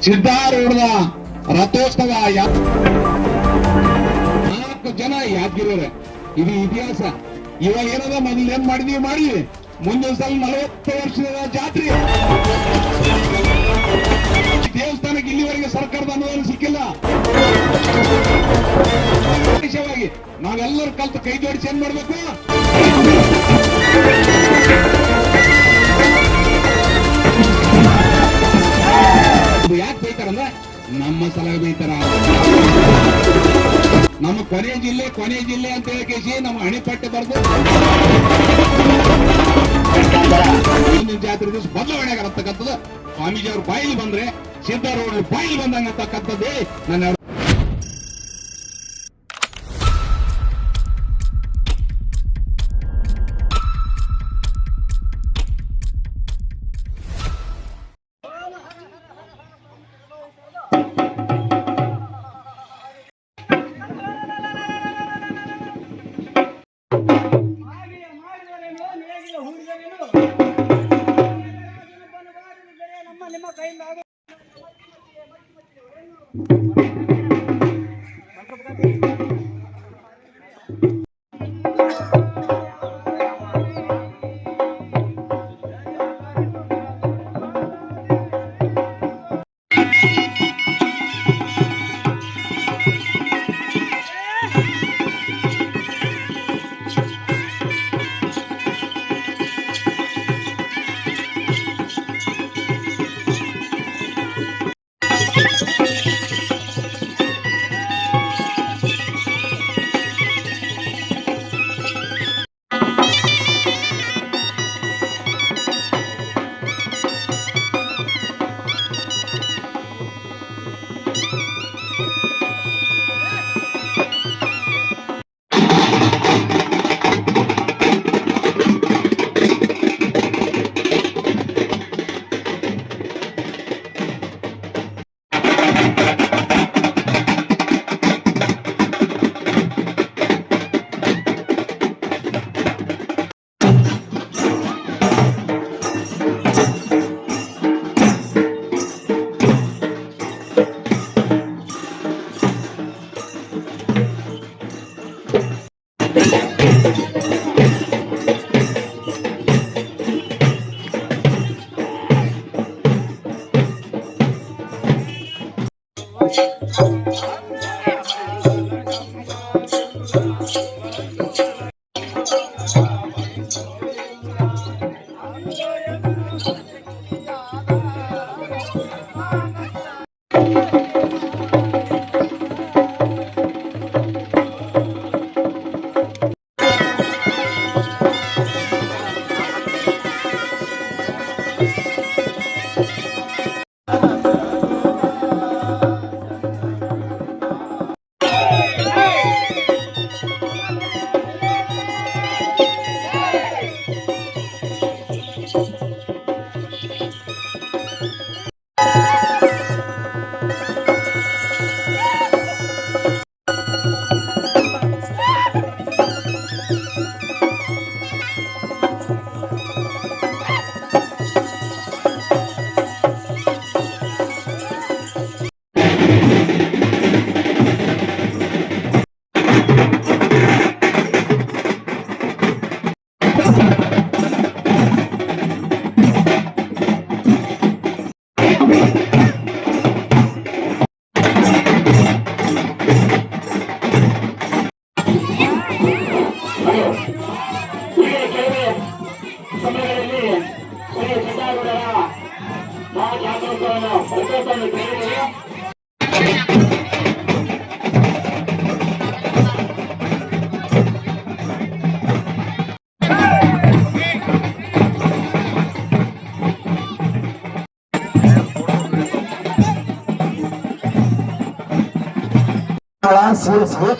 ಸಿದ್ಧಾರೂಢದ ರಥೋತ್ಸವ 4 ಜನ ಯಾದಗಿರಿಯವ್ರೆ. ಇದು ಇತಿಹಾಸ. ಇವಾಗ ಏನದ ಮೊದಲು ಏನ್ ಮಾಡಿದೀವಿ ಮಾಡಿ ಮುಂದಿನ ಸಲ 40 ವರ್ಷದ ಜಾತ್ರೆ. ದೇವಸ್ಥಾನಕ್ಕೆ ಇಲ್ಲಿವರೆಗೆ ಸರ್ಕಾರದ ಅನುದಾನ ಸಿಕ್ಕಿಲ್ಲ. ವಿಶೇಷವಾಗಿ ನಾವೆಲ್ಲರೂ ಕಲ್ತು ಕೈ ಜೋಡಿಸಿ ಏನ್ ಮಾಡ್ಬೇಕು, ಯಾಕೆ ಬೈತಾರಂದ್ರೆ ನಮ್ಮ ಸಲ ಬೈತಾರ. ನಮ್ಮ ಕೊನೆ ಜಿಲ್ಲೆ ಅಂತ ಹೇಳಿ ನಮ್ಮ ಅಣಿಪಟ್ಟೆ ಬರ್ದು ಮುಂದಿನ ಜಾತ್ರೆ ದಿವಸ ಬದಲಾವಣೆ ಆಗತಕ್ಕಂಥದ್ದು ಸ್ವಾಮೀಜಿ ಅವ್ರ ಬಾಯಿಲಿ ಬಂದ್ರೆ ಸಿದ್ಧಾರೂಢ ಬಾಯಿಲಿ ಬಂದಂಗ ಅಂತಕ್ಕಂಥದ್ದೇ ನನ್ನ ನಿಮ್ಮ ಕೈಯಿಂದ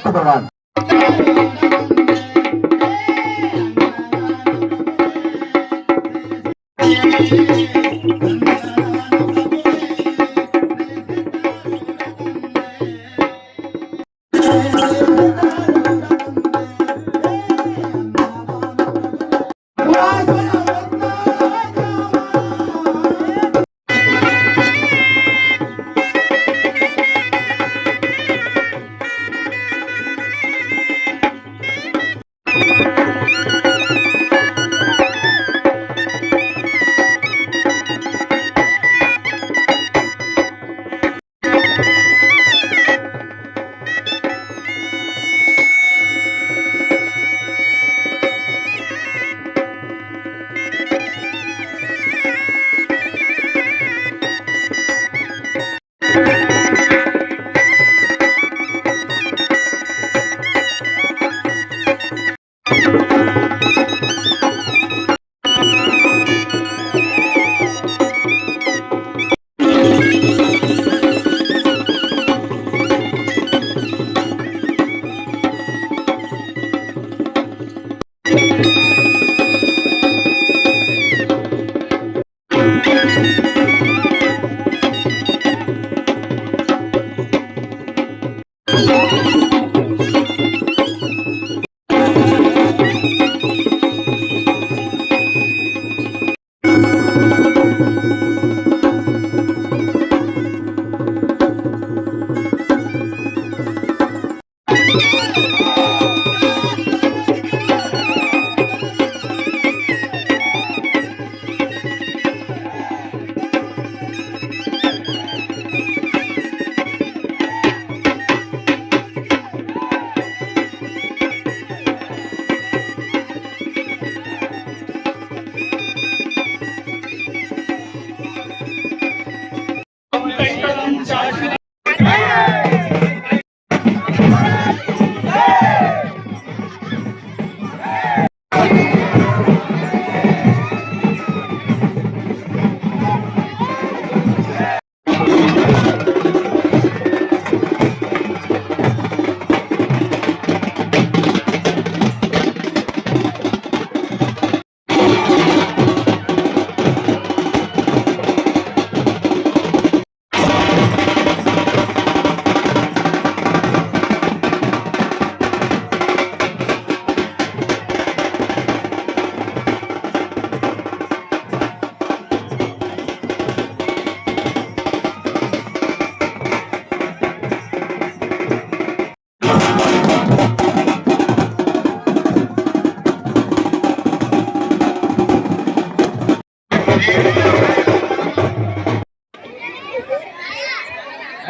भगवान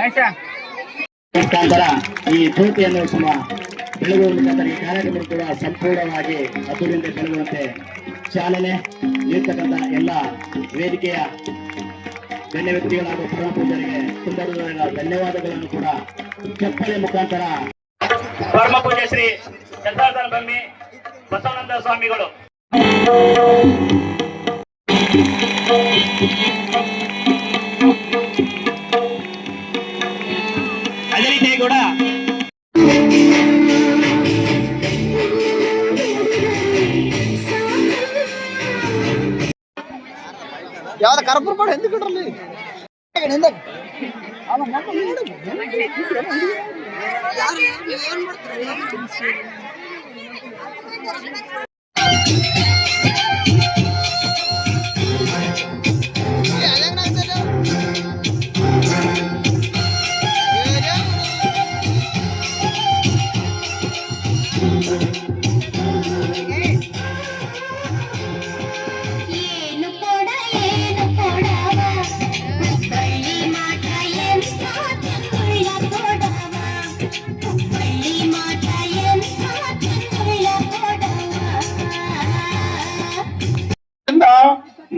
ಮುಖಾಂತರ ಈ ಜ್ಯೋತಿಯನ್ನು ಸಮ ಬೆಳಗುವ ಮುಖಾಂತರ ಈ ಕಾರ್ಯಕ್ರಮ ಕೂಡ ಸಂಪೂರ್ಣವಾಗಿ ಅದ್ದೂರಿಯಿಂದ ಬೆಳಗುವಂತೆ ಚಾಲನೆ ನೀಡ್ತಕ್ಕಂಥ ಎಲ್ಲ ವೇದಿಕೆಯ ಗಣ್ಯ ವ್ಯಕ್ತಿಗಳಾದ ಪರಮ ಪೂಜಾರಿಗೆ ತುಂಬ ಧನ್ಯವಾದಗಳನ್ನು ಕೂಡ ಚಪ್ಪಳೆ ಮುಖಾಂತರ ಪರಮ ಪೂಜೆ ಶ್ರೀ ಚಂದ್ರಾರ್ಧನ ಬಮ್ಮಿ ಬಸವಾನಂದ ಸ್ವಾಮಿಗಳು ಅದೇ ರೀತಿ ಕೂಡ ಯಾವ್ದ ಕರ್ಪೂರ ಮಾಡಿ ಎಂತ ಕೊಡ್ರಲ್ಲಿ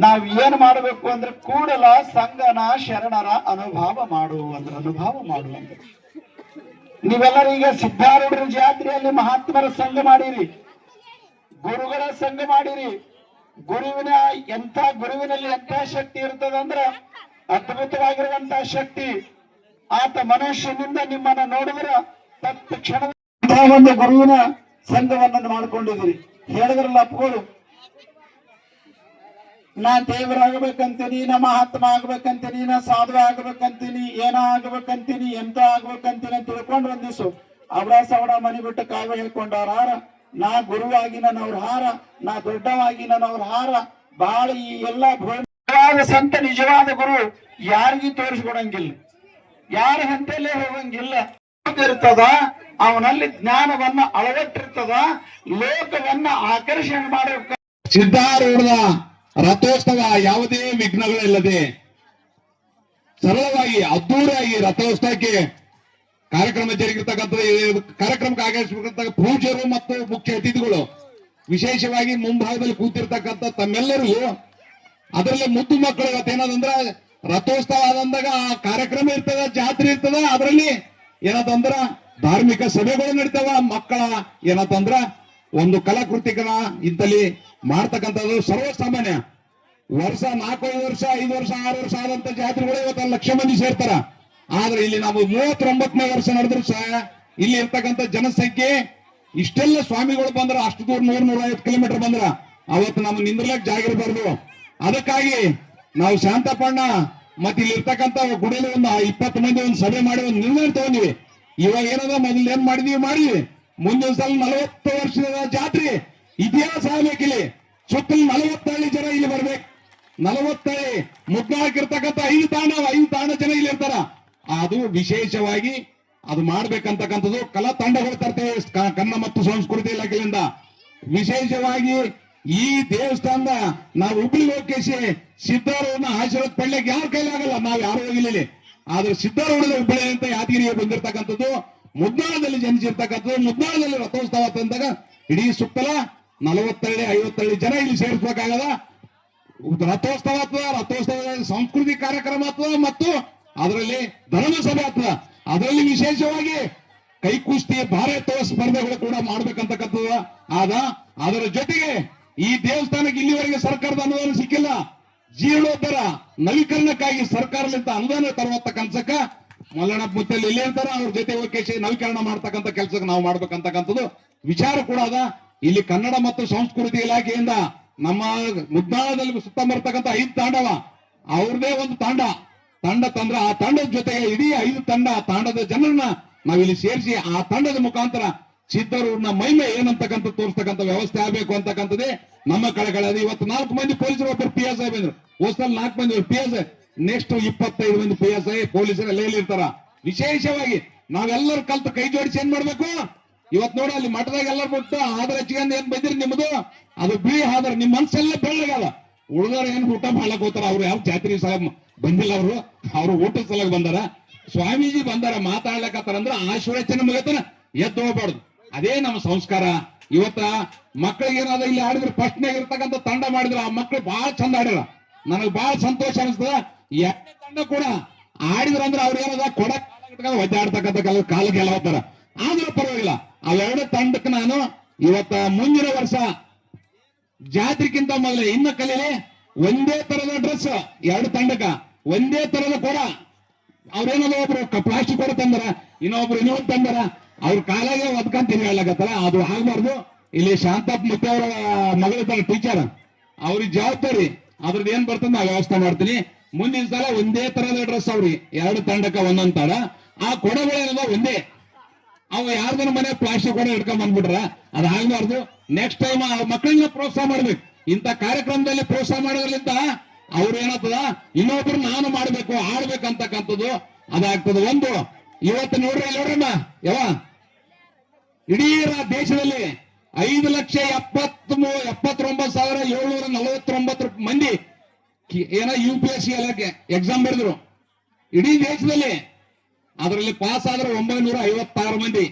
ನಾವ್ ಏನ್ ಮಾಡಬೇಕು ಅಂದ್ರೆ ಕೂಡಲ ಸಂಗನ ಶರಣರ ಅನುಭವ ಮಾಡುವಂದ್ರೆ ಅನುಭವ ಮಾಡುವಂದ್ರೆ ನೀವೆಲ್ಲರೂ ಈಗ ಸಿದ್ಧಾರೂಢರ ಜಾತ್ರೆಯಲ್ಲಿ ಮಹಾತ್ಮರ ಸಂಘ ಮಾಡಿರಿ, ಗುರುಗಳ ಸಂಘ ಮಾಡಿರಿ. ಗುರುವಿನಲ್ಲಿ ಎಂತ ಶಕ್ತಿ ಇರ್ತದಂದ್ರ ಅದ್ಭುತವಾಗಿರುವಂತ ಶಕ್ತಿ. ಆತ ಮನುಷ್ಯನಿಂದ ನಿಮ್ಮನ್ನ ನೋಡಿದ್ರ ತತ್ಕ್ಷಣ ಒಂದು ಗುರುವಿನ ಸಂಘವನ್ನ ಮಾಡ್ಕೊಂಡಿದ್ರಿ. ಹೇಳಿದ್ರಲ್ಲ ಅಪ್ಪಗಳು, ನಾ ದೇವರಾಗಬೇಕಂತೀನಿ, ನಾ ಮಹಾತ್ಮ ಆಗ್ಬೇಕಂತೀನಿ, ನಾ ಸಾಧು ಆಗ್ಬೇಕಂತೀನಿ, ಏನೋ ಆಗ್ಬೇಕಂತೀನಿ, ಎಂತ ಆಗ್ಬೇಕಂತೀನಿ ಅಂತ ತಿಳ್ಕೊಂಡು ಒಂದ್ ದಿವ್ಸ ಅವಡ ಸವಡ ಮನಿ ಬಿಟ್ಟು ಕಾವ್ಯ ಹೇಳ್ಕೊಂಡವ್ರ ಹಾರ. ನಾ ಗುರುವಾಗಿ ನನ್ನವ್ರ ಹಾರ, ನಾ ದೊಡ್ಡವಾಗಿ ನನ್ನವ್ರ ಹಾರ. ಬಾಳ ಈ ಎಲ್ಲಾ ನಿಜವಾದ ಸಂತ, ನಿಜವಾದ ಗುರು ಯಾರಿಗೂ ತೋರಿಸ್ಕೊಡಂಗಿಲ್ಲ, ಯಾರ ಹಂತಲ್ಲೇ ಹೋಗಂಗಿಲ್ಲ. ಇರ್ತದ ಅವನಲ್ಲಿ ಜ್ಞಾನವನ್ನ ಅಳವಟ್ಟಿರ್ತದ, ಲೋಕವನ್ನ ಆಕರ್ಷಣೆ ಮಾಡೋ ಸಿದ್ಧಾರೂಢದ ರಥೋತ್ಸವ ಯಾವುದೇ ವಿಘ್ನಗಳಿಲ್ಲದೆ ಸರಳವಾಗಿ ಅದ್ದೂರಿಯಾಗಿ ರಥೋತ್ಸವಕ್ಕೆ ಕಾರ್ಯಕ್ರಮ ಜರುಗಿರ್ತಕ್ಕಂಥ ಕಾರ್ಯಕ್ರಮಕ್ಕೆ ಆಗಮಿಸಿರ್ತಕ್ಕಂಥ ಪೂಜ್ಯರು ಮತ್ತು ಮುಖ್ಯ ಅತಿಥಿಗಳು, ವಿಶೇಷವಾಗಿ ಮುಂಭಾಗದಲ್ಲಿ ಕೂತಿರ್ತಕ್ಕಂಥ ತಮ್ಮೆಲ್ಲರಿಗೂ, ಅದರಲ್ಲಿ ಮುದ್ದು ಮಕ್ಕಳು ಇವತ್ತೇನದಂದ್ರ ರಥೋತ್ಸವ ಆದಂದಾಗ ಆ ಕಾರ್ಯಕ್ರಮ ಇರ್ತದ, ಜಾತ್ರೆ ಇರ್ತದ, ಅದರಲ್ಲಿ ಏನಂತಂದ್ರ ಧಾರ್ಮಿಕ ಸಭೆಗಳು ನಡೀತಾವ. ಮಕ್ಕಳ ಏನಂತಂದ್ರ ಒಂದು ಕಲಾಕೃತಿಕನ ಇಂತಲ್ಲಿ ಮಾಡ್ತಕ್ಕಂಥದ್ದು ಸರ್ವಸಾಮಾನ್ಯ. ವರ್ಷ 4-5 ವರ್ಷ 5 ವರ್ಷ 6 ವರ್ಷ ಆದಂತ ಜಾತ್ರೆಗಳು ಇವತ್ತು 1 ಲಕ್ಷ ಮಂದಿ ಸೇರ್ತಾರ. ಆದ್ರೆ ಇಲ್ಲಿ ನಾವು 39ನೇ ವರ್ಷ ನಡೆದ್ರು ಸಹ ಇಲ್ಲಿ ಇರ್ತಕ್ಕಂಥ ಜನಸಂಖ್ಯೆ ಇಷ್ಟೆಲ್ಲ ಸ್ವಾಮಿಗಳು ಬಂದ್ರ, ಅಷ್ಟು ದೂರ 100-150 ಕಿಲೋಮೀಟರ್ ಬಂದ್ರ ಅವತ್ತು ನಮ್ಮ ನಿಂದ್ರಲಕ್ ಜಾಗ ಇರಬಾರ್ದು. ಅದಕ್ಕಾಗಿ ನಾವು ಶಾಂತಪಣ್ಣ ಮತ್ತೆ ಇಲ್ಲಿ ಇರ್ತಕ್ಕಂಥ ಗುಡಿಯಲ್ಲಿ ಒಂದು 20 ಮಂದಿ ಒಂದು ಸಭೆ ಮಾಡಿ ಒಂದು ನಿರ್ಣಯ ತಗೊಂಡಿವಿ. ಇವಾಗ ಏನದ ಮೊದಲು ಏನ್ ಮಾಡಿದ್ವಿ ಮುಂದಿನ ಸಲ 40 ವರ್ಷದ ಜಾತ್ರೆ ಇತಿಹಾಸ ಆಗ್ಬೇಕಿಲ್ಲಿ. ಸುತ್ತಲೂ 40 ಹಳ್ಳಿ ಜನ ಇಲ್ಲಿ ಬರ್ಬೇಕು. 40 ಹಳ್ಳಿ ಮುಗ್ನಾಕಿರ್ತಕ್ಕಂಥ 5 ತಾಣ ಜನ ಇಲ್ಲಿ ಇರ್ತಾರ. ಅದು ವಿಶೇಷವಾಗಿ ಅದು ಮಾಡ್ಬೇಕಂತಕ್ಕಂಥದ್ದು ಕಲಾ ತಂಡಗಳು ತರ್ತೇವೆ ಕನ್ನಡ ಮತ್ತು ಸಂಸ್ಕೃತಿ ಇಲಾಖೆಯಿಂದ. ವಿಶೇಷವಾಗಿ ಈ ದೇವಸ್ಥಾನದ ನಾವು ಹುಬ್ಳಿಗೆ ಹೋಗಿ ಸಿದ್ಧಾರೂಢನ ಆಶೀರ್ವಾದ ಪಡ್ಲಿಕ್ಕೆ ಯಾರ ಕೈಲಾಗಲ್ಲ, ನಾವ್ ಯಾರು ಹೋಗಿಲ್ಲ. ಆದ್ರೆ ಸಿದ್ಧಾರೂಢದ ಹುಬ್ಬಳ್ಳಿ ಅಂತ ಯಾದಗಿರಿಗೆ ಬಂದಿರ್ತಕ್ಕಂಥದ್ದು, ಮುದ್ನಾಳದಲ್ಲಿ ಜನಿಸಿರ್ತಕ್ಕಂಥದ್ದು, ಮುದ್ನಾಳದಲ್ಲಿ ರಥೋತ್ಸವ ತಂದಾಗ ಇಡೀ ಸುತ್ತಲ 40 ಹಳ್ಳಿ 50 ಹಳ್ಳಿ ಜನ ಇಲ್ಲಿ ಸೇರಿಸಬೇಕಾಗದ. ರಥೋತ್ಸವ ಅಥವಾ ರಥೋತ್ಸವದ ಸಂಸ್ಕೃತಿ ಕಾರ್ಯಕ್ರಮ ಅಥವಾ ಮತ್ತು ಅದರಲ್ಲಿ ಧರ್ಮಸಭೆ ಅಥವಾ ಅದರಲ್ಲಿ ವಿಶೇಷವಾಗಿ ಕೈ ಕುಸ್ತಿ ಭಾರತ ಸ್ಪರ್ಧೆಗಳು ಕೂಡ ಮಾಡ್ಬೇಕಂತಕ್ಕಂಥದ್ದು ಆದ. ಅದರ ಜೊತೆಗೆ ಈ ದೇವಸ್ಥಾನಕ್ಕೆ ಇಲ್ಲಿವರೆಗೆ ಸರ್ಕಾರದ ಅನುದಾನ ಸಿಕ್ಕಿಲ್ಲ. ಜೀರ್ಣೋದ್ಧಾರ ನವೀಕರಣಕ್ಕಾಗಿ ಸರ್ಕಾರದಿಂದ ಅನುದಾನ ತರುವಂತ ಕೆಲಸಕ್ಕ ಮಲ್ಲಣ್ಣ ಮುತ್ತಲ್ಲಿ ಇಲ್ಲೇ ಇರ್ತಾರ, ಅವ್ರ ಜೊತೆ ಹೋಗಿ ನವೀಕರಣ ಮಾಡ್ತಕ್ಕಂಥ ಕೆಲಸಕ್ಕೆ ನಾವು ಮಾಡ್ಬೇಕಂತಕ್ಕಂಥದ್ದು ವಿಚಾರ ಕೂಡ ಅದ. ಇಲ್ಲಿ ಕನ್ನಡ ಮತ್ತು ಸಂಸ್ಕೃತಿ ಇಲಾಖೆಯಿಂದ ನಮ್ಮ ಮುದ್ನಾಳದಲ್ಲಿ ಸುತ್ತ ಬರ್ತಕ್ಕಂಥ 5 ತಾಂಡವ ಅವ್ರದೇ ಒಂದು ತಂಡ ತಂದ್ರ ಆ ತಂಡದ ಜೊತೆಗೆ ಇಡೀ 5 ತಾಂಡದ ಜನರನ್ನ ನಾವಿಲ್ಲಿ ಸೇರಿಸಿ ಆ ತಂಡದ ಮುಖಾಂತರ ಸಿದ್ಧಾರೂಢನ ಮಹಿಮೆ ಏನಂತಕ್ಕಂಥ ತೋರಿಸ್ತಕ್ಕಂಥ ವ್ಯವಸ್ಥೆ ಆಗ್ಬೇಕು ಅಂತಕ್ಕಂಥದ್ದೇ ನಮ್ಮ ಕಳಕಳಿ. ಇವತ್ತು 4 ಮಂದಿ ಪೊಲೀಸರು, ಒಬ್ಬರು PSI ಬಂದ್ರು. ಹೋದ್ಸಲ 4 ಮಂದಿ PSI, ನೆಕ್ಸ್ಟ್ 25 ಮಂದಿ PSI ಪೊಲೀಸರಲ್ಲಿ ಇರ್ತಾರ. ವಿಶೇಷವಾಗಿ ನಾವೆಲ್ಲರೂ ಕಲ್ತು ಕೈ ಜೋಡಿಸಿ ಏನ್ ಮಾಡ್ಬೇಕು, ಇವತ್ ನೋಡಿ ಅಲ್ಲಿ ಮಠದಾಗ ಎಲ್ಲರೂ ಬಿಟ್ಟು ಆದ್ರ ಹಚ್ಕೊಂಡ್ ಏನ್ ಬಂದಿರಿ ನಿಮ್ದು ಅದು ಬಿಳಿ ಆದ್ರ ನಿಮ್ ಮನ್ಸೆಲ್ಲ ಬೆಳ್ಳಗಲ್ಲ. ಉಳಿದವ್ರು ಏನ್ ಊಟ ಮಾಡ್ಲಕ್ ಹೋಗ್ತಾರ, ಅವ್ರು ಯಾವ ಜಾತ್ರೆ ಸಲ ಬಂದಿಲ್ಲ, ಅವ್ರು ಊಟದ ಸಲಗ ಬಂದಾರ. ಸ್ವಾಮೀಜಿ ಬಂದಾರ ಮಾತಾಡ್ಲಕತ್ತಾರಂದ್ರ ಆಶ್ವಚನೆ ಮುಗತನ ಎದ್ದು ಹೋಗ್ಬಾರ್ದು. ಅದೇ ನಮ್ಮ ಸಂಸ್ಕಾರ. ಇವತ್ತ ಮಕ್ಕಳಿಗೆ ಏನಾದ ಇಲ್ಲಿ ಆಡಿದ್ರೆ ಫಸ್ಟ್ನಾಗ ಇರ್ತಕ್ಕಂಥ ತಂಡ ಮಾಡಿದ್ರ ಆ ಮಕ್ಕಳು ಬಹಳ ಚಂದ ಆಡ್ಯಾರ. ನನಗೆ ಬಹಳ ಸಂತೋಷ ಅನಿಸ್ತದ. ಎರಡನೇ ತಂಡ ಕೂಡ ಆಡಿದ್ರ ಅಂದ್ರೆ ಅವ್ರು ಏನದ ಕೊಡ ಒದ್ದಾಡ್ತಕ್ಕಂಥ ಕಾಲ ಗೆಲ್ಲವತ್ತಾರ. ಆದ್ರೂ ಪರವಾಗಿಲ್ಲ. ಅವೆರಡು ತಂಡಕ್ಕೆ ನಾನು ಇವತ್ತ ಮುಂದಿನ ವರ್ಷ ಜಾತ್ರೆಗಿಂತ ಮೊದಲೇ ಇನ್ನು ಕಲೀಲಿ ಒಂದೇ ತರದ ಡ್ರೆಸ್, ಎರಡು ತಂಡಕ್ಕ ಒಂದೇ ತರದ ಕೊಡ. ಅವ್ರೇನದ ಒಬ್ರು ಪ್ಲಾಸ್ಟಿಕ್ ಕೊಡ ತಂದಾರ, ಇನ್ನೊಂದು ತಂದಾರ. ಅವ್ರ ಕಾಲಾಗೆ ಒದ್ಕಂತ ಹೇಳಕತ್ತಾರ. ಅದು ಆಗ್ಬಾರ್ದು. ಇಲ್ಲಿ ಶಾಂತಪ್ಪ ಮತ್ತೆ ಅವರ ಮಗಳಿದ್ದಾರ ಟೀಚರ್, ಅವ್ರಿಗೆ ಜವಾಬ್ದಾರಿ ಅದ್ರದ್ದು ಏನ್ ಬರ್ತದೆ ನಾ ವ್ಯವಸ್ಥೆ ಮಾಡ್ತೀನಿ. ಮುಂದಿನ ಸಲ ಒಂದೇ ತರದ ಡ್ರೆಸ್ ಅವ್ರಿಗೆ ಎರಡು ತಂಡಕ್ಕ ಒಂದೊಂದ್ ತರ. ಆ ಕೊಡಗಳೇನದ ಒಂದೇ. ಅವು ಯಾರ್ದನ ಮನೆ ಪ್ಲಾಸ್ಟಿಕ್ ಕೊಡ ಹಿಡ್ಕೊಂಡ್ ಬಂದ್ಬಿಟ್ರ ಅದು ಆಗ್ಬಾರ್ದು. ನೆಕ್ಸ್ಟ್ ಟೈಮ್ ಮಕ್ಕಳಿಗೆ ಪ್ರೋತ್ಸಾಹ ಮಾಡ್ಬೇಕು. ಇಂಥ ಕಾರ್ಯಕ್ರಮದಲ್ಲಿ ಪ್ರೋತ್ಸಾಹ ಮಾಡೋದ್ರಿಂದ ಅವ್ರು ಏನಾಗ್ತದ ಇನ್ನೊಬ್ರು ನಾನು ಮಾಡ್ಬೇಕು ಆಡ್ಬೇಕಂತಕ್ಕಂಥದ್ದು ಅದಾಗ್ತದೆ. ಒಂದು ಇವತ್ತು ನೋಡ್ರಮ್ಮ ಇಡೀ ದೇಶದಲ್ಲಿ 5,79,749 ಮಂದಿ ಏನೋ UPSC ಎಕ್ಸಾಮ್ ಬರೆದ್ರು ಇಡೀ ದೇಶದಲ್ಲಿ. ಅದರಲ್ಲಿ ಪಾಸ್ ಆದ್ರೆ 956 ಮಂದಿ.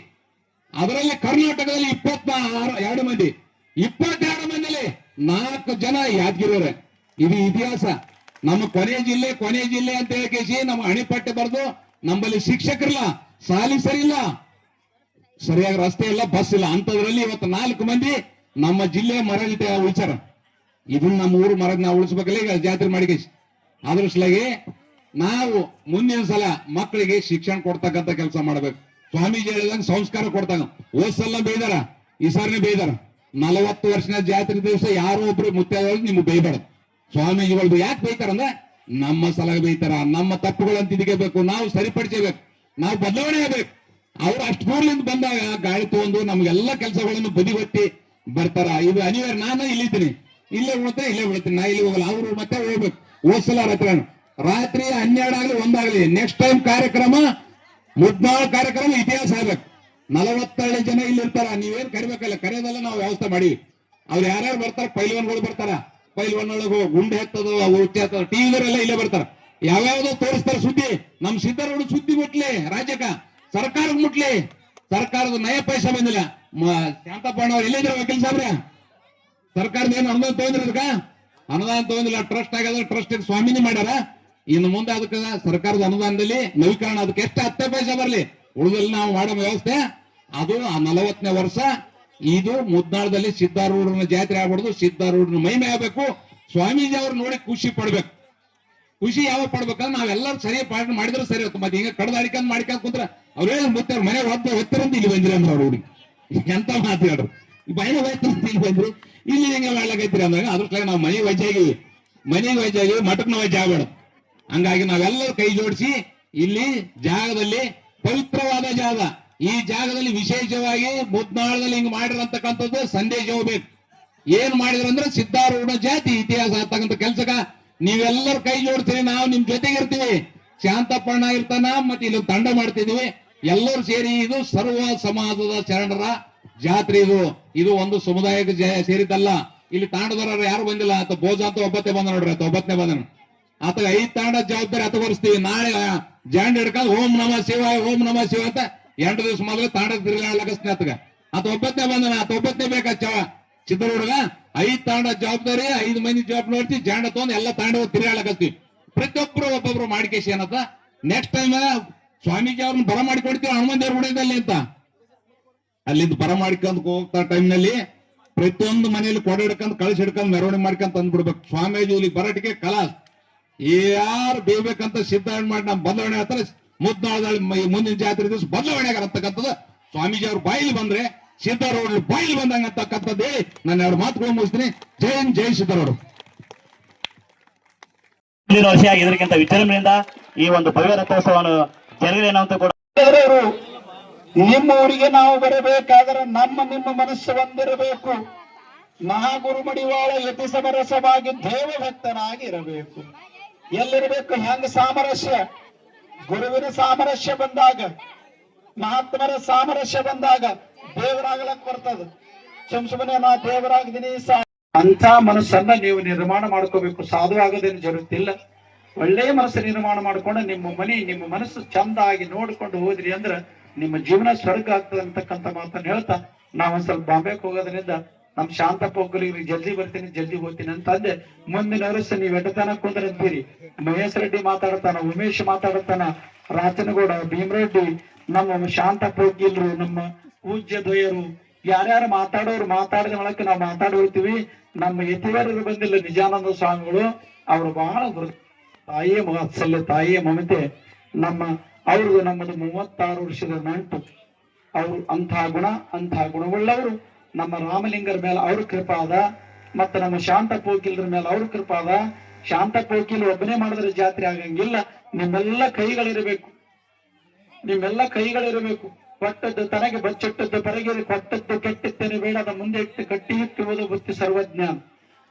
ಅದರಲ್ಲಿ ಕರ್ನಾಟಕದಲ್ಲಿ 22 ಮಂದಿ. 22 ಮಂದಿಲಿ 4 ಜನ ಯಾದಗಿರಿಯವರೇ. ಇದು ಇತಿಹಾಸ. ನಮ್ಮ ಕೊನೆ ಜಿಲ್ಲೆ ಅಂತ ಹೇಳಿ ನಮ್ಮ ಅಣಿಪಟ್ಟೆ ಬರೆದು ನಮ್ಮಲ್ಲಿ ಶಿಕ್ಷಕರಿಲ್ಲ, ಸಾಲಿ ಸರಿ ಇಲ್ಲ, ಸರಿಯಾಗಿ ರಸ್ತೆ ಇಲ್ಲ, ಬಸ್ ಇಲ್ಲ. ಅಂತದ್ರಲ್ಲಿ ಇವತ್ತು 4 ಮಂದಿ ನಮ್ಮ ಜಿಲ್ಲೆ ಮರಳಿ ಉಳಿಸಾರ. ಇದನ್ನ ನಮ್ಮ ಊರು ಮರದ ನಾವು ಉಳಿಸ್ಬೇಕಲ್ಲ ಈಗ ಜಾತ್ರೆ ಮಾಡಿ. ಅದ್ರ ಸಲುವಾಗಿ ನಾವು ಮುಂದಿನ ಸಲ ಮಕ್ಕಳಿಗೆ ಶಿಕ್ಷಣ ಕೊಡ್ತಕ್ಕಂಥ ಕೆಲಸ ಮಾಡ್ಬೇಕು. ಸ್ವಾಮೀಜಿ ಹೇಳಿದಂಗೆ ಸಂಸ್ಕಾರ ಕೊಡ್ತಾಗ. ಹೋದ್ ಸಲ ಬೇಯ್ದಾರ, ಈ ಸಾರಿನೇ ಬೇಯ್ದಾರ. 40 ವರ್ಷದ ಜಾತ್ರೆ ದಿವಸ ಯಾರೋ ಒಬ್ರು ಮುತ್ತೈದೆಯರು ನಿಮ್ಗೆ ಬೇಯ್ಬಾರ್ದು. ಸ್ವಾಮೀಜಿಗಳು ಯಾಕೆ ಬೈತಾರಂದ್ರೆ ನಮ್ಮ ಸಲ ಬೈತಾರ. ನಮ್ಮ ತಪ್ಪುಗಳಂತ ಇದಕ್ಕೆ ನಾವು ಸರಿಪಡಿಸಬೇಕು, ನಾವು ಬದಲಾವಣೆ ಆಗಬೇಕು. ಅವ್ರು ಅಷ್ಟು ದೂರದಿಂದ ಬಂದಾಗ ಗಾಳಿ ತಗೊಂಡು ನಮ್ಗೆಲ್ಲ ಕೆಲಸಗಳನ್ನು ಬದಿಗೊತ್ತಿ ಬರ್ತಾರ. ಇದು ಅನಿವಾರ್ಯ. ನಾನು ಇಲ್ಲಿದ್ದೀನಿ, ಇಲ್ಲೇ ಉಳ್ತೀನಿ, ನಾ ಇಲ್ಲಿ ಹೋಗಲ್ಲ. ಅವ್ರು ಮತ್ತೆ ಹೋಗ್ಬೇಕು. ಹೋದ್ಸಲ ರಾತ್ರಿ 12 ಆಗ್ಲಿ 1 ಆಗ್ಲಿ ನೆಕ್ಸ್ಟ್ ಟೈಮ್ ಕಾರ್ಯಕ್ರಮ ಮುದ್ನಾಳ್ ಕಾರ್ಯಕ್ರಮ ಇತಿಹಾಸ ಆಗ್ಬೇಕು. 42 ಜನ ಇಲ್ಲಿ ಇರ್ತಾರ. ನೀವೇನ್ ಕರಿಬೇಕಲ್ಲ, ಕರೆಯೋದೆಲ್ಲ ನಾವು ವ್ಯವಸ್ಥೆ ಮಾಡಿವಿ. ಅವ್ರು ಯಾರ್ಯಾರು ಬರ್ತಾರ, ಪೈಲ್ವಾನ್ಗಳು ಬರ್ತಾರ. ಪೈಲ್ವಾನ್ ಒಳಗೆ ಗುಂಡೆ ಹತ್ತದು ಉಚ್ಚೆ ಹತ್ತದು ಟಿವಿದವರೆಲ್ಲ ಇಲ್ಲೇ ಬರ್ತಾರ. ಯಾವ್ಯಾವ್ದೋ ತೋರಿಸ್ತಾರ ಸುದ್ದಿ. ನಮ್ ಸಿದ್ದರೂಢ ಸುದ್ದಿ ಮುಟ್ಲಿ ರಾಜ್ಯಕ್ಕ, ಸರ್ಕಾರಕ್ಕೆ ಮುಟ್ಲಿ. ಸರ್ಕಾರದ ನಯ ಪೈಸಾ ಬಂದಿಲ್ಲ. ಶಾಂತಪ್ಪಣ್ಣವ್ರು ಎಲ್ಲಿದ್ರ ವಕೀಲ್ ಸಾಬ್ರೆ? ಸರ್ಕಾರದ ಏನು ಅನುದಾನ ತಗೊಂಡ್ರ? ಅನುದಾನ ತಗೊಂಡಿಲ್ಲ. ಟ್ರಸ್ಟ್ ಆಗ್ಯದ, ಟ್ರಸ್ಟ್ ಸ್ವಾಮಿನಿ ಮಾಡ್ಯಾರ. ಇನ್ನು ಮುಂದೆ ಅದಕ್ಕೆ ಸರ್ಕಾರದ ಅನುದಾನದಲ್ಲಿ ನವೀಕರಣ ಅದಕ್ಕೆ ಎಷ್ಟು 10 ಪೈಸಾ ಬರ್ಲಿ, ಉಳಿದಲ್ಲಿ ನಾವು ಮಾಡೋ ವ್ಯವಸ್ಥೆ. ಅದು 40ನೇ ವರ್ಷ. ಇದು ಮುದ್ನಾಳದಲ್ಲಿ ಸಿದ್ದಾರೂಢನ ಜಾತ್ರೆ ಆಗ್ಬಾರ್ದು, ಸಿದ್ದಾರೂಢನ ಮಹಿಮೆ ಆಗ್ಬೇಕು. ಸ್ವಾಮೀಜಿ ಅವ್ರು ನೋಡಿ ಖುಷಿ ಪಡ್ಬೇಕು. ಖುಷಿ ಯಾವಾಗ ಪಡ್ಬೇಕಂದ್ರೆ ನಾವೆಲ್ಲರೂ ಸರಿ ಮಾಡಿದ್ರೆ ಸರಿ ಹೊತ್ತು. ಮತ್ತೆ ಹಿಂಗ ಕಡ್ದಾಡಿಕೊಂಡ್ ಮಾಡ್ಕೊಂಡ್ ಕುಂತ್ರ ಅವ್ರೇ ಮುತ್ತಾರ ಮನೆ ಹೊತ್ತರಂತ ಇಲ್ಲಿ ಬಂದಿರಿ ಅಂದ್ರೆ ಅವ್ರ ಹುಡುಗಿ ಎಂತ ಮಾತಾಡ್ರು. ಈ ಬಯಲು ಹೋಯ್ತಂತ ಇಲ್ಲಿ ಬಂದ್ರಿ, ಇಲ್ಲಿ ಹಿಂಗೆ ಮಾಡ್ಲಾಕೈತಿರಿ ಅಂದಾಗ ಅದ್ರ ನಾವು ಮನೆಗೆ ವಜ್ಜಾಗಿ ಮಠಕ್ನ ವಜ್ಜೆ ಆಗ್ಬೇಡ. ಹಂಗಾಗಿ ನಾವೆಲ್ಲರೂ ಕೈ ಜೋಡಿಸಿ ಇಲ್ಲಿ ಜಾಗದಲ್ಲಿ ಪವಿತ್ರವಾದ ಜಾಗ, ಈ ಜಾಗದಲ್ಲಿ ವಿಶೇಷವಾಗಿ ಮುದ್ನಾಳದಲ್ಲಿ ಹಿಂಗ್ ಮಾಡಿರಂತಕ್ಕಂಥದ್ದು ಸಂದೇಶ ಹೋಗ್ಬೇಕು. ಏನ್ ಮಾಡಿದ್ರಂದ್ರೆ ಸಿದ್ದಾರೂಢ ಜಾತಿ ಇತಿಹಾಸ ಆಗ್ತಕ್ಕಂಥ ಕೆಲ್ಸಕ್ಕ ನೀವೆಲ್ಲರೂ ಕೈ ಜೋಡ್ತೀರಿ, ನಾವು ನಿಮ್ ಜೊತೆಗೆ ಇರ್ತೀವಿ. ಶಾಂತಪ್ಪಣ್ಣ ಇರ್ತಾನ, ಮತ್ತೆ ಇಲ್ಲಿ ತಂಡ ಮಾಡ್ತಿದೀವಿ. ಎಲ್ಲರೂ ಸೇರಿ ಇದು ಸರ್ವ ಸಮಾಜದ ಶರಣರ ಜಾತ್ರೆ. ಇದು ಒಂದು ಸಮುದಾಯಕ್ಕೆ ಸೇರಿದ್ದಲ್ಲ. ಇಲ್ಲಿ ತಾಂಡದವ್ರ ಯಾರು ಬಂದಿಲ್ಲ. ಆತ ಭೋಜ ಅಂತ ಒಬ್ಬತ್ತೇ ಬಂದ ನೋಡ್ರಿ, ಆತ ಒಬ್ಬತ್ತನೇ ಬಂದನು. ಆತ 5 ತಾಂಡ ಜವಾಬ್ದಾರಿ ಆತ ಹೊರಿಸ್ತೀವಿ. ನಾಳೆ ಜಾಂಡ್ ಹಿಡ್ಕೊಂಡು ಓಂ ನಮಃ ಶಿವಾಯ ಅಂತ 8 ದಿವಸ ಮೊದಲು ತಾಂಡ ತಿರುಗಾಡ್ಲಕಸ್ತೀನಿ ಆತಗ. ಆತ ಒಬ್ಬತ್ತನೇ ಬಂದನ, ಆತ ಒಬ್ಬತ್ತನೇ ಬೇಕಾ ಚಿತ್ರದುರ್ಗ 5 ತಾಂಡ ಜವಾಬ್ದಾರಿ, 5 ಮಂದಿ ಜವಾಬ್ದಾರಿ ನೋಡ್ತೀವಿ. ಜಾಂಡ ತಗೊಂಡು ಎಲ್ಲ ತಾಂಡ ತಿರುಗಾಡ್ಲಕಸ್ತೀವಿ. ಪ್ರತಿಯೊಬ್ಬರು ಒಬ್ಬೊಬ್ರು ಮಾಡಿಕೇಶಿ ಏನತ್ತ ನೆಕ್ಸ್ಟ್ ಟೈಮ್ ಸ್ವಾಮೀಜಿ ಅವ್ರನ್ನ ಬರ ಮಾಡಿಕೊಡ್ತೀವಿ ಹನುಮಂತ ದೇವ್ರ ಗುಡಿಯಲ್ಲಿ ಅಂತ. ಅಲ್ಲಿಂದ ಬರ ಮಾಡ್ಕೊಂಡ್ ಹೋಗ್ತಾ ಟೈಮ್ನಲ್ಲಿ ಪ್ರತಿಯೊಂದು ಮನೆಯಲ್ಲಿ ಕೊಡ ಹಿಡ್ಕೊಂಡು ಕಳಿಸಿ ಹಿಡ್ಕೊಂಡು ಮೆರವಣಿಗೆ ಮಾಡ್ಕೊಂತ ಅಂದ್ಬಿಡ್ಬೇಕು. ಸ್ವಾಮೀಜಿ ಇಲ್ಲಿ ಬರಟಿಗೆ ಕಲಾಸ್ ಯಾರು ಬೇಬೇಕಂತ ಸಿದ್ಧಾಂತ ಮಾಡಿ ನಮ್ ಬದಲಾವಣೆ ಆಗ್ತಾರೆ. ಮುದ್ನಾಳದಲ್ಲಿ ಮುಂದಿನ ಜಾತ್ರೆ ದಿವಸ ಬದಲಾವಣೆ ಆಗತಕ್ಕಂಥದ್ದು ಸ್ವಾಮೀಜಿ ಅವ್ರ ಬಾಯಿಲಿ ಬಂದ್ರೆ ಸಿದ್ದಾರೂಢ ಬಾಯಿಲಿ ಬಂದಂಗ ಅಂತಕ್ಕಂಥದ್ದು ಹೇಳಿ ನಾನು 2 ಮಾತುಗಳು ಮುಗಿಸ್ತೀನಿ. ಜೈ ಸಿದ್ದಾರೂಢ. ಮುಂದಿನ ವರ್ಷ ಇದಕ್ಕಿಂತ ವಿಜೃಂಭಣೆಯಿಂದ ಈ ಒಂದು ಭವ್ಯ ರಥೋತ್ಸವವನ್ನು ಜರುಗಲಿ ಅಂತ ಕೂಡ ನಿಮ್ಮ ಊರಿಗೆ ನಾವು ಬರಬೇಕಾದ್ರೆ ನಿಮ್ಮ ಮನಸ್ಸು ಒಂದಿರಬೇಕು. ಮಹಾಗುರು ಮಡಿವಾಳ ಯತಿ ಸಮರಸವಾಗಿ ದೇವಭಕ್ತನಾಗಿ ಇರಬೇಕು. ಎಲ್ಲಿರಬೇಕು? ಹೆಂಗ ಸಾಮರಸ್ಯ? ಗುರುವಿನ ಸಾಮರಸ್ಯ ಬಂದಾಗ, ಮಹಾತ್ಮರ ಸಾಮರಸ್ಯ ಬಂದಾಗ ದೇವರಾಗಲಕ್ ಬರ್ತದ. ಸುಮ್ಮನೆ ನಾ ದೇವರಾಗಿದ್ದೀನಿ ಅಂತ ಮನಸ್ಸನ್ನ ನೀವು ನಿರ್ಮಾಣ ಮಾಡ್ಕೋಬೇಕು. ಸಾಧು ಆಗೋದೇನು ಜರುತ್ತಿಲ್ಲ. ಒಳ್ಳೆಯ ಮನಸ್ಸು ನಿರ್ಮಾಣ ಮಾಡ್ಕೊಂಡು ನಿಮ್ಮ ಮನಸ್ಸು ಚಂದಾಗಿ ನೋಡ್ಕೊಂಡು ಹೋದ್ರಿ ಅಂದ್ರ ನಿಮ್ಮ ಜೀವನ ಸ್ವರ್ಗ ಆಗ್ತದೆ ಅಂತಕ್ಕಂಥ ಮಾತನ್ನ ಹೇಳ್ತಾ ನಾವೊಂದ್ ಸ್ವಲ್ಪ ಬಾಂಬೆಗೆ ಹೋಗೋದ್ರಿಂದ ನಮ್ ಶಾಂತಪ್ಪ ಒಗ್ಗಲಿಗೆ ಜಲ್ದಿ ಬರ್ತೀನಿ ಜಲ್ದಿ ಹೋಗ್ತೀನಿ ಅಂತ ಅಂದೆ. ಮುಂದಿನ ವರ್ಷ ನೀವ್ ಎಟ್ಟತನ ಕುಂದ್ರಂತೀರಿ. ಮಹೇಶ್ ರೆಡ್ಡಿ ಮಾತಾಡ್ತಾನ, ಉಮೇಶ್ ಮಾತಾಡ್ತಾನ, ರಾಜನಗೌಡ, ಭೀಮರೆಡ್ಡಿ, ನಮ್ಮ ಶಾಂತಪ್ಪ ಒಗ್ಗಿಲ್ರು, ನಮ್ಮ ಪೂಜ್ಯ ದ್ವಯರು, ಯಾರ್ಯಾರು ಮಾತಾಡಿದ ಒಳಕ್ಕೆ ನಾವು ಮಾತಾಡೋರ್ತೀವಿ. ನಮ್ಮ ಯತಿವರರು ಬಂದಿಲ್ಲ ನಿಜಾನಂದ ಸ್ವಾಮಿಗಳು, ಅವರು ಬಹಳ ತಾಯಿಯ ವಾತ್ಸಲ್ಯ, ತಾಯಿಯ ಮಮತೆ, ಅವ್ರದ್ದು ನಮ್ಮದು 36 ವರ್ಷದ ನಂಟು. ಅವ್ರು ಅಂಥ ಗುಣವುಳ್ಳವರು. ನಮ್ಮ ರಾಮಲಿಂಗರ ಮೇಲೆ ಅವ್ರ ಕೃಪಾದ, ಮತ್ತೆ ನಮ್ಮ ಶಾಂತ ಪೋಕಿಲ್ರ ಮೇಲೆ ಅವ್ರ ಕೃಪಾದ. ಶಾಂತ ಪೋಕಿಲ್ ಒಬ್ಬನೇ ಮಾಡಿದ್ರೆ ಜಾತ್ರೆ ಆಗಂಗಿಲ್ಲ. ನಿಮ್ಮೆಲ್ಲ ಕೈಗಳಿರಬೇಕು. ಕೊಟ್ಟದ್ದು ತನಗೆ ಬಚ್ಚಿಟ್ಟದ್ದು ಪರಗಿರಿ, ಕೊಟ್ಟದ್ದು ಕೆಟ್ಟಿದ್ದೇನೆ ಬೇಡದ ಮುಂದೆ ಇಟ್ಟು ಕಟ್ಟಿ ಇಟ್ಟುವುದು ಬುತ್ತಿ ಸರ್ವಜ್ಞಾನ.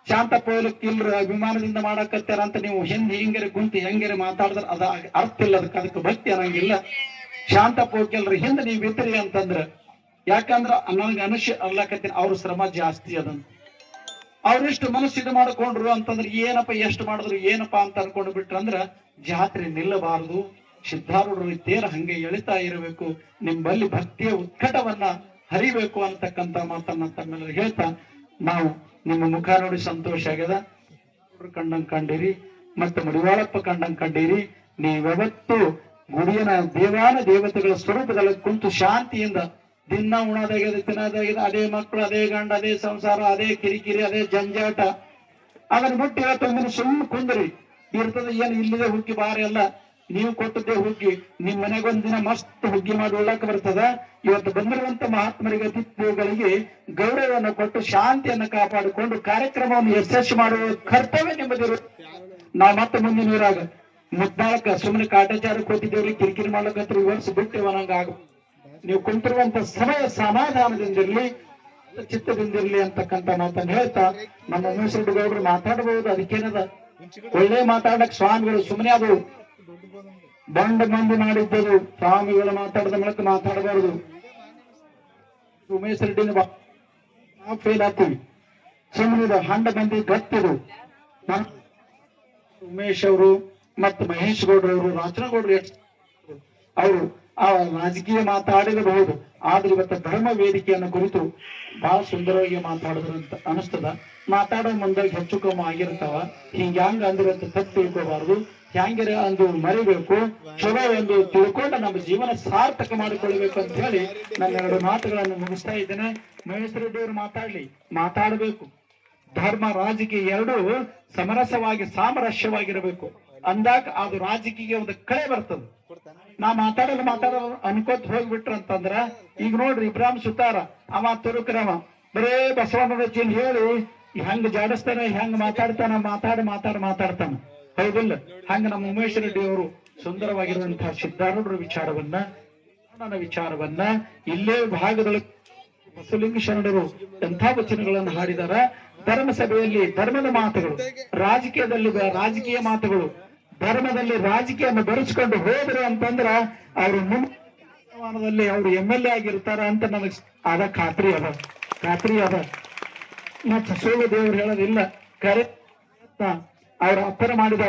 ಶಾಂತ ಪೋಲಕ್ಕಿಲ್ರು ಅಭಿಮಾನದಿಂದ ಮಾಡಕತ್ತಾರ ಅಂತ ನೀವು ಹಿಂಗೆರೆ ಕುಂತಿ ಹೆಂಗೆರೆ ಮಾತಾಡಿದ್ರೆ ಅದ ಅರ್ಥ ಇಲ್ಲ, ಅದಕ್ಕೆ ಭಕ್ತಿ ಅನ್ನಂಗಿಲ್ಲ. ಶಾಂತ ಪೋಕಿಲ್ರ ಹಿಂದೆ ನೀವು ಬಿತ್ತರಿ ಅಂತಂದ್ರ, ಯಾಕಂದ್ರ ನನಗೆ ಅನ್ಲಕತ್ತೀನಿ ಅವ್ರ ಶ್ರಮ ಜಾಸ್ತಿ ಅದಂತ. ಅವ್ರೆಷ್ಟು ಮನಸ್ಸು ಇದು ಮಾಡ್ಕೊಂಡ್ರು ಅಂತಂದ್ರೆ ಏನಪ್ಪ ಎಷ್ಟು ಮಾಡಿದ್ರು ಏನಪ್ಪಾ ಅಂತ ಅನ್ಕೊಂಡು ಬಿಟ್ರಂದ್ರ ಜಾತ್ರೆ ನಿಲ್ಲಬಾರದು. ಸಿದ್ಧಾರೂಢರ ತೇರ ಹಂಗೆ ಎಳಿತಾ ಇರಬೇಕು. ನಿಮ್ಮಲ್ಲಿ ಭಕ್ತಿಯ ಉತ್ಕಟವನ್ನ ಹರಿಬೇಕು ಅಂತಕ್ಕಂಥ ಮಾತನ್ನ ತಮ್ಮೆಲ್ಲರೂ ಹೇಳ್ತಾ, ನಾವು ನಿಮ್ಮ ಮುಖ ನೋಡಿ ಸಂತೋಷ ಆಗ್ಯದ. ಕಂಡಂಗ್ ಕಂಡಿರಿ, ಮತ್ತೆ ಮಡಿವಾಳಪ್ಪ ಕಂಡಂಗ್ ಕಂಡಿರಿ. ನೀವ್ಯಾವತ್ತು ಗುಡಿಯನ ದೇವಾನ ದೇವತೆಗಳ ಸ್ವರೂಪದಲ್ಲಿ ಕುಂತು ಶಾಂತಿಯಿಂದ ದಿನ ಉಣದಾಗಿದೆ, ತಿನ್ನೋದಾಗಿದೆ, ಅದೇ ಮಕ್ಕಳು, ಅದೇ ಗಂಡ, ಅದೇ ಸಂಸಾರ, ಅದೇ ಕಿರಿಕಿರಿ, ಅದೇ ಜಂಜಾಟ. ಅದನ್ನ ಬಿಟ್ಟು ಇವತ್ತೊಂದಿನ ಸುಮ್ಮನೆ ಕುಂದ್ರಿ ಇರ್ತದೆ. ಏನು ಇಲ್ಲದೆ ಹುಗ್ಗಿ ಬಾರಿ ಅಲ್ಲ, ನೀವು ಕೊಟ್ಟದ್ದೇ ಹುಗ್ಗಿ. ನಿಮ್ ಮನೆಗೊಂದಿನ ಮಸ್ತ್ ಹುಗ್ಗಿ ಮಾಡಿ ಉಳ್ಳಾಕ ಬರ್ತದ. ಇವತ್ತು ಬಂದಿರುವಂತ ಮಹಾತ್ಮರಿಗೆ, ಅತಿಥಿಗಳಿಗೆ ಗೌರವವನ್ನು ಕೊಟ್ಟು ಶಾಂತಿಯನ್ನು ಕಾಪಾಡಿಕೊಂಡು ಕಾರ್ಯಕ್ರಮವನ್ನು ಯಶಸ್ವಿ ಮಾಡುವ ಕರ್ತವ್ಯ ನಿಮ್ಮದಿರು. ನಾವು ಮತ್ತೆ ಮುಂದಿನ ಊರಾಗ ಮುದ್ದಾಳಕ ಸುಮ್ಮನೆ ಕಾಟಾಚಾರಕ್ಕೆ ಹೋಗಿದ್ದೇವ್ರಿ, ಕಿರಿಕಿರಿ ಮಾಡ್ಲಕತ್ರ ವರ್ಷ ಬಿಟ್ಟೇವ ನಂಗ ನೀವು ಕುಂತಿರುವಂತ ಸಮಯ ಸಮಾಧಾನದಿಂದಿರ್ಲಿ, ಚಿತ್ತದಿಂದಿರ್ಲಿ ಅಂತಕ್ಕಂಥ ಮಾತನ್ನು ಹೇಳ್ತಾ, ನಮ್ಮ ಉಮೇಶ್ ರೆಡ್ಡಿ ಗೌಡರು ಮಾತಾಡಬಹುದು. ಅದಕ್ಕೇನದ, ಒಳ್ಳೆ ಮಾತಾಡಕ್ ಸ್ವಾಮಿಗಳು ಸುಮ್ಮನೆ ಅದು ಬಂಡ ಮಂದಿ ಮಾಡಿದ್ದದು. ಸ್ವಾಮಿಗಳು ಮಾತಾಡದ ಮೂಲಕ ಮಾತಾಡಬಾರದು. ಉಮೇಶ್ ರೆಡ್ಡಿನ ನಾವು ಫೇಲ್ ಆಗ್ತೀವಿ. ಸುಮ್ಮನೆ ಹಂಡ ಮಂದಿ ಗತ್ತಿರು. ಉಮೇಶ್ ಅವರು ಮತ್ತು ಮಹೇಶ್ ಗೌಡ್ರವರು, ರಾಜನಗೌಡ್ರು ಅವರು ಆ ರಾಜಕೀಯ ಮಾತಾಡಿರಬಹುದು, ಆದ್ರೆ ಇವತ್ತು ಧರ್ಮ ವೇದಿಕೆಯನ್ನು ಕುರಿತು ಬಹಳ ಸುಂದರವಾಗಿ ಮಾತಾಡಿದ್ರು ಅಂತ ಅನಿಸ್ತದ. ಮಾತಾಡೋ ಮುಂದಾಗ ಹೆಚ್ಚು ಕಮ್ಮಿ ಆಗಿರ್ತಾವ. ಹಿಂಗ್ಯಾಂಗ ಅಂದಿರಂತ ತಪ್ಪು ತಿಳ್ಕೋಬಾರ್ದು. ಹ್ಯಾಂಗಿರ ಅಂದು ಮರಿಬೇಕು, ಚಲೋ ಒಂದು ತಿಳ್ಕೊಂಡು ನಮ್ಮ ಜೀವನ ಸಾರ್ಥಕ ಮಾಡಿಕೊಳ್ಬೇಕು ಅಂತ ಹೇಳಿ ನನ್ನ 2 ಮಾತುಗಳನ್ನು ಮುಗಿಸ್ತಾ ಇದ್ದೇನೆ. ಮಹೇಶ್ ರೆಡ್ಡಿ ಅವರು ಮಾತಾಡಬೇಕು. ಧರ್ಮ ರಾಜಕೀಯ ಎರಡೂ ಸಮರಸವಾಗಿ ಸಾಮರಸ್ಯವಾಗಿರಬೇಕು. ಅಂದಾಗ ಅದು ರಾಜಕೀಯ ಒಂದು ಕಳೆ ಬರ್ತದೆ. ನಾ ಮಾತಾಡೋದು ಅನ್ಕೋತ್ ಹೋಗ್ಬಿಟ್ರ ಅಂತಂದ್ರ, ಈಗ ನೋಡ್ರಿ ಇಬ್ರಾಹಿಂ ಸುತಾರ ಅವ ತುರುಕ್ರಮ ಬರೇ ಬಸವಣ್ಣನ ಚೀಲ್ ಹೇಳಿ ಹೆಂಗ್ ಜಾಡಿಸ್ತಾನ, ಹೆಂಗ್ ಮಾತಾಡ್ತಾನ. ಹೌದಿಲ್ಲ? ಹಂಗ ನಮ್ಮ ಉಮೇಶ್ ರೆಡ್ಡಿ ಅವರು ಸುಂದರವಾಗಿರುವಂತಹ ಸಿದ್ಧಾರೂಢರ ವಿಚಾರವನ್ನ ಇಲ್ಲೇ ಭಾಗದೊಳಗೆ ಬಸವಲಿಂಗ ಶರಣರು ಎಂಥ ವಚನಗಳನ್ನು ಹಾಡಿದಾರ. ಧರ್ಮಸಭೆಯಲ್ಲಿ ಧರ್ಮದ ಮಾತುಗಳು, ರಾಜಕೀಯದಲ್ಲಿ ರಾಜಕೀಯ ಮಾತುಗಳು, ಧರ್ಮದಲ್ಲಿ ರಾಜಕೀಯವನ್ನು ಬೆರೆಸ್ಕೊಂಡು ಹೋದ್ರು ಅಂತಂದ್ರ ಅವರು ಮುಂದೆ ಅವರು MLA ಆಗಿರ್ತಾರ ಅಂತ ನನಗೆ ಅದ ಖಾತ್ರಿ ಅದ. ಮತ್ತೆ ಸುಳ್ಳು ದೇವರು ಹೇಳೋದಿಲ್ಲ. ಕರೆ ಅವ್ರ ಅಪ್ಪರ ಮಾಡಿದ,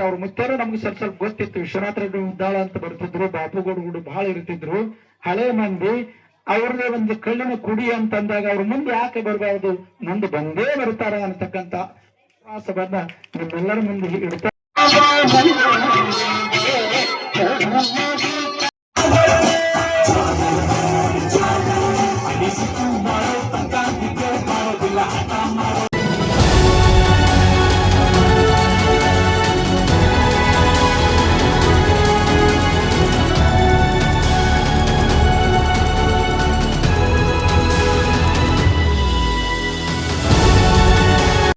ಅವ್ರ ಮುತ್ತೆರು ನಮ್ಗೆ ಸ್ವಲ್ಪ ಗೊತ್ತಿತ್ತು. ವಿಶ್ವನಾಥ ರೆಡ್ಡಿ ಮುದ್ದಾಳ ಅಂತ ಬರ್ತಿದ್ರು, ಬಾಪುಗೌಡ ಬಹಳ ಇರ್ತಿದ್ರು, ಹಳೆ ಮಂದಿ. ಅವ್ರದೇ ಒಂದು ಕಳ್ಳಿನ ಕುಡಿ ಅಂತಂದಾಗ ಅವ್ರ ಮುಂದೆ ಯಾಕೆ ಬರಬಾರ್ದು, ಮುಂದೆ ಬಂದೇ ಬರ್ತಾರ ಅಂತಕ್ಕಂಥ ವಿಶ್ವಾಸವನ್ನ ನಿಮ್ಮೆಲ್ಲರ ಮುಂದೆ ಇಡ್ತಾರೆ.